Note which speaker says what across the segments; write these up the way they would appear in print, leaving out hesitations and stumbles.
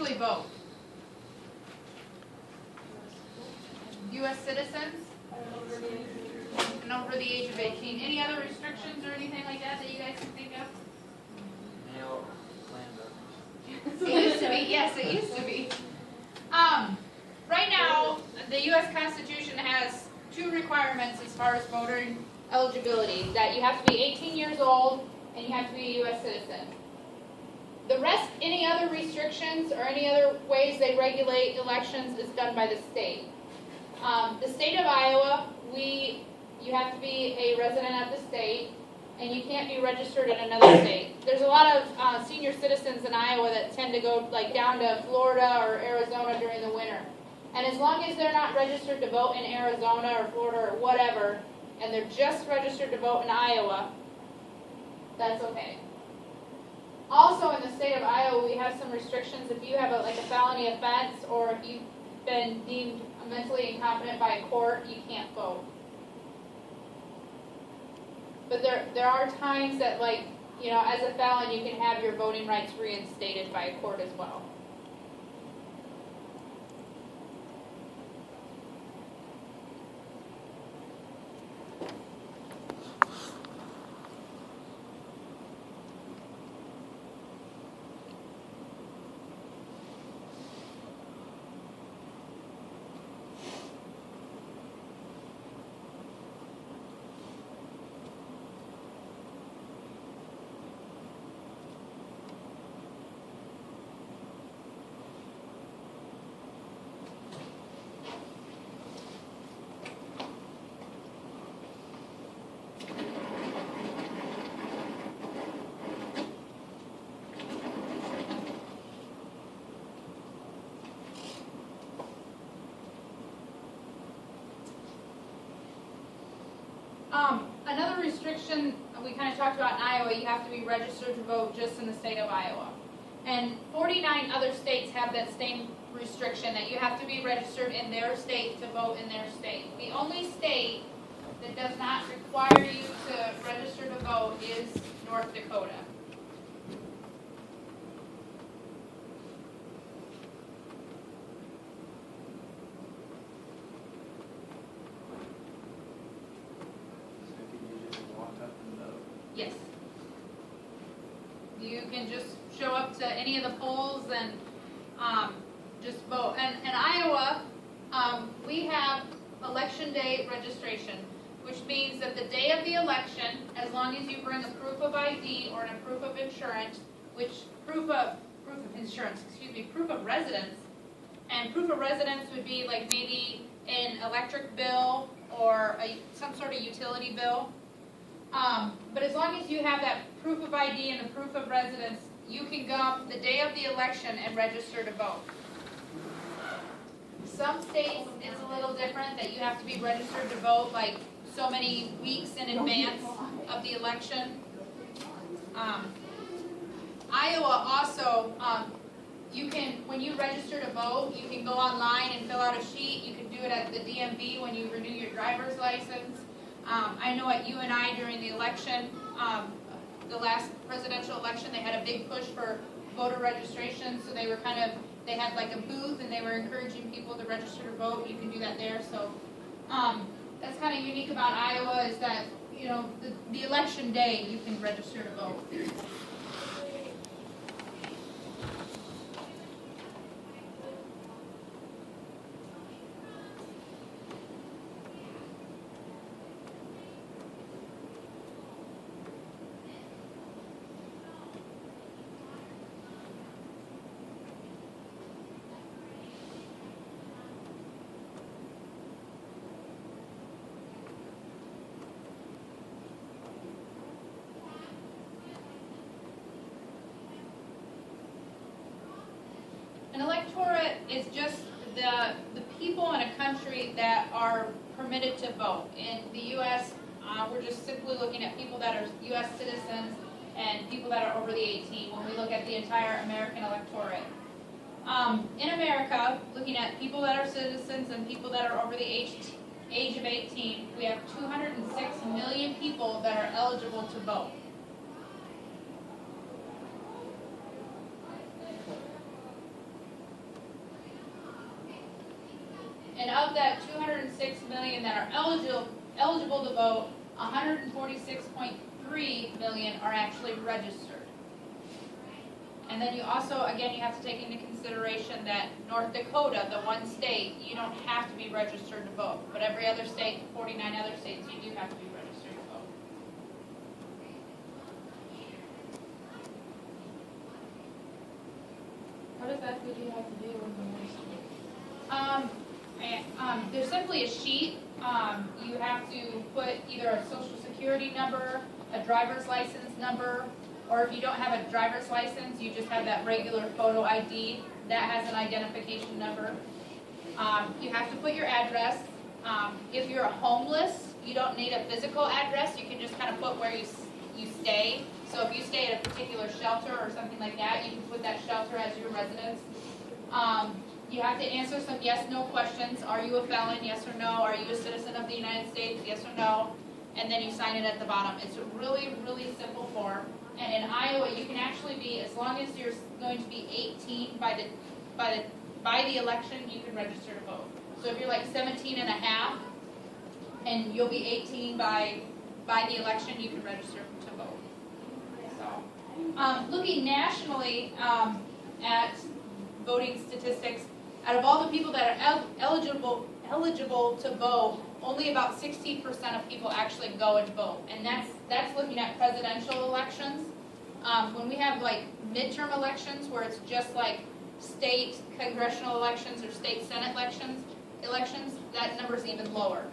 Speaker 1: actually vote? U.S. citizens and over the age of 18. Any other restrictions or anything like that that you guys can think of?
Speaker 2: Male landowners.
Speaker 1: It used to be, yes, it used to be. Right now, the U.S. Constitution has two requirements as far as voting eligibility, that you have to be 18 years old and you have to be a U.S. citizen. The rest, any other restrictions or any other ways they regulate elections is done by the state. The state of Iowa, you have to be a resident of the state, and you can't be registered in another state. There's a lot of senior citizens in Iowa that tend to go like down to Florida or Arizona during the winter. And as long as they're not registered to vote in Arizona or Florida or whatever, and they're just registered to vote in Iowa, that's okay. Also in the state of Iowa, we have some restrictions. If you have a felony offense or if you've been deemed mentally incompetent by a court, you can't vote. But there are times that, like, as a felon, you can have your voting rights reinstated by a court as well. Another restriction we kind of talked about in Iowa, you have to be registered to vote just in the state of Iowa. And 49 other states have that same restriction, that you have to be registered in their state to vote in their state. The only state that does not require you to register to vote is North Dakota. Yes. You can just show up to any of the polls and just vote. And in Iowa, we have election day registration, which means that the day of the election, as long as you bring a proof of ID or a proof of insurance, proof of residence, and proof of residence would be like maybe an electric bill or some sort of utility bill. But as long as you have that proof of ID and a proof of residence, you can go the day of the election and register to vote. Some states it's a little different, that you have to be registered to vote like so many weeks in advance of the election. Iowa also, when you register to vote, you can go online and fill out a sheet. You can do it at the DMV when you renew your driver's license. I know at UNI during the election, the last presidential election, they had a big push for voter registration, so they had like a booth and they were encouraging people to register to vote. You can do that there. So that's kind of unique about Iowa, is that the election day you can register to vote. An electorate is just the people in a country that are permitted to vote. In the U.S., we're just simply looking at people that are U.S. citizens and people that are over the 18 when we look at the entire American electorate. In America, looking at people that are citizens and people that are over the age of 18, we have 206 million people that are eligible to vote. And of that 206 million that are eligible to vote, 146.3 million are actually registered. And then you also, again, you have to take into consideration that North Dakota, the one state, you don't have to be registered to vote. But every other state, 49 other states, you do have to be registered to vote.
Speaker 3: What exactly do you have to do when you
Speaker 1: There's simply a sheet. You have to put either a social security number, a driver's license number, or if you don't have a driver's license, you just have that regular photo ID that has an identification number. You have to put your address. If you're homeless, you don't need a physical address. You can just kind of put where you stay. So if you stay at a particular shelter or something like that, you can put that shelter as your residence. You have to answer some yes/no questions. Are you a felon? Yes or no. Are you a citizen of the United States? Yes or no. And then you sign it at the bottom. It's a really, really simple form. And in Iowa, you can actually be, as long as you're going to be 18 by the election, you can register to vote. So if you're like 17 and a half, and you'll be 18 by the election, you can register to vote. So, looking nationally at voting statistics, out of all the people that are eligible to vote, only about 16% of people actually go and vote, and that's looking at presidential elections. When we have like midterm elections, where it's just like state congressional elections or state senate elections, that number's even lower.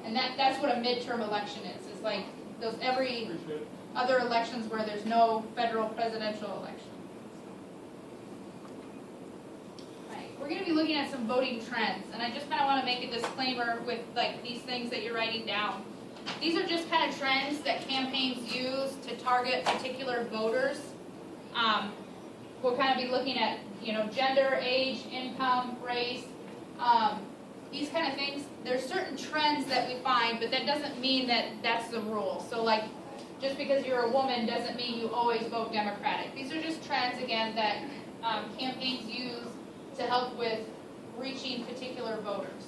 Speaker 1: And that's what a midterm election is. It's like those every other elections where there's no federal presidential election. We're going to be looking at some voting trends, and I just kind of want to make a disclaimer with like these things that you're writing down. These are just kind of trends that campaigns use to target particular voters. We'll kind of be looking at, gender, age, income, race, these kind of things. There's certain trends that we find, but that doesn't mean that that's the rule. So like, just because you're a woman doesn't mean you always vote Democratic. These are just trends, again, that campaigns use to help with reaching particular voters.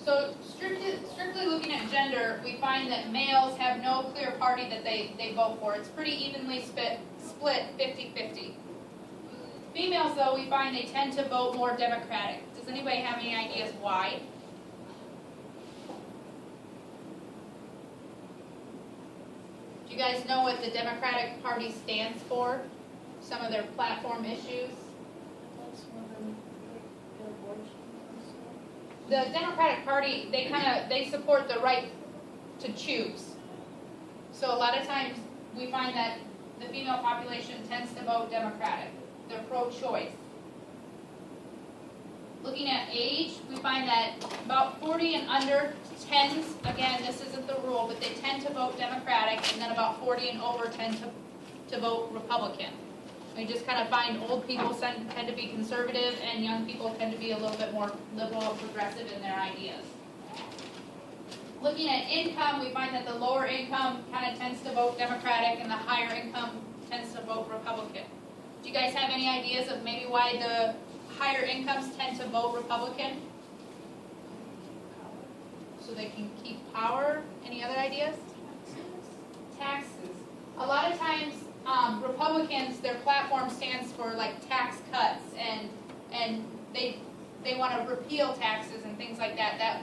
Speaker 1: So strictly looking at gender, we find that males have no clear party that they vote for. It's pretty evenly split 50-50. Females, though, we find they tend to vote more Democratic. Does anybody have any ideas why? Do you guys know what the Democratic Party stands for? Some of their platform issues? The Democratic Party, they support the right to choose. So a lot of times we find that the female population tends to vote Democratic. They're pro-choice. Looking at age, we find that about 40 and under tends, again, this isn't the rule, but they tend to vote Democratic, and then about 40 and over tend to vote Republican. We just kind of find old people tend to be conservative, and young people tend to be a little bit more liberal or progressive in their ideas. Looking at income, we find that the lower income kind of tends to vote Democratic, and the higher income tends to vote Republican. Do you guys have any ideas of maybe why the higher incomes tend to vote Republican? So they can keep power? Any other ideas? Taxes. A lot of times, Republicans, their platform stands for like tax cuts, and they want to repeal taxes and things like that.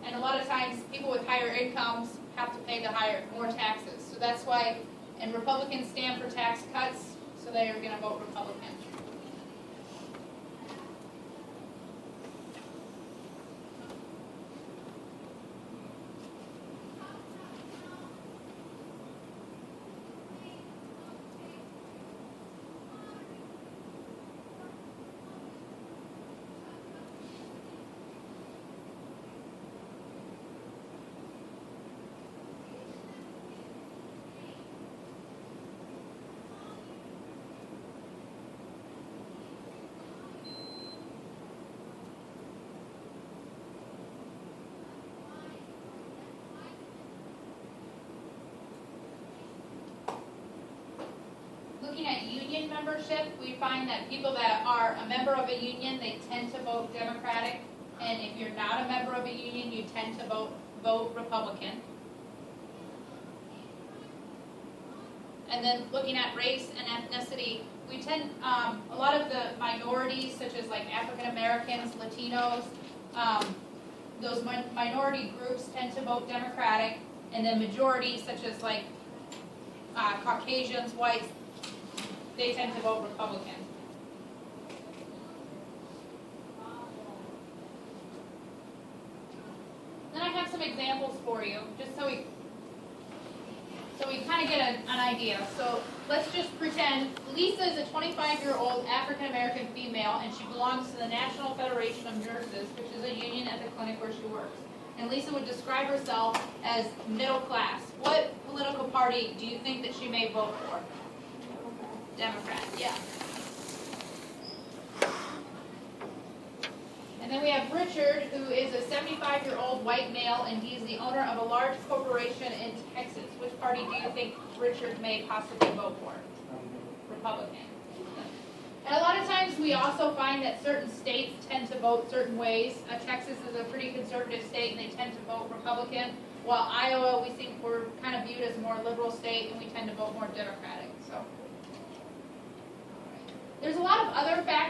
Speaker 1: And a lot of times, people with higher incomes have to pay more taxes. So that's why, and Republicans stand for tax cuts, so they are going to vote Republican. membership, we find that people that are a member of a union, they tend to vote Democratic. And if you're not a member of a union, you tend to vote Republican. And then looking at race and ethnicity, we tend, a lot of the minorities, such as like African Americans, Latinos, those minority groups tend to vote Democratic, and then majorities, such as like Caucasians, whites, they tend to vote Republican. Then I have some examples for you, just so we kind of get an idea. So let's just pretend Lisa is a 25-year-old African-American female, and she belongs to the National Federation of Nurses, which is a union at the clinic where she works. And Lisa would describe herself as middle class. What political party do you think that she may vote for? Democrat, yeah. And then we have Richard, who is a 75-year-old white male, and he's the owner of a large corporation in Texas. Which party do you think Richard may possibly vote for? Republican. And a lot of times we also find that certain states tend to vote certain ways. Texas is a pretty conservative state, and they tend to vote Republican, while Iowa, we think we're kind of viewed as a more liberal state, and we tend to vote more Democratic. So there's a lot of other factors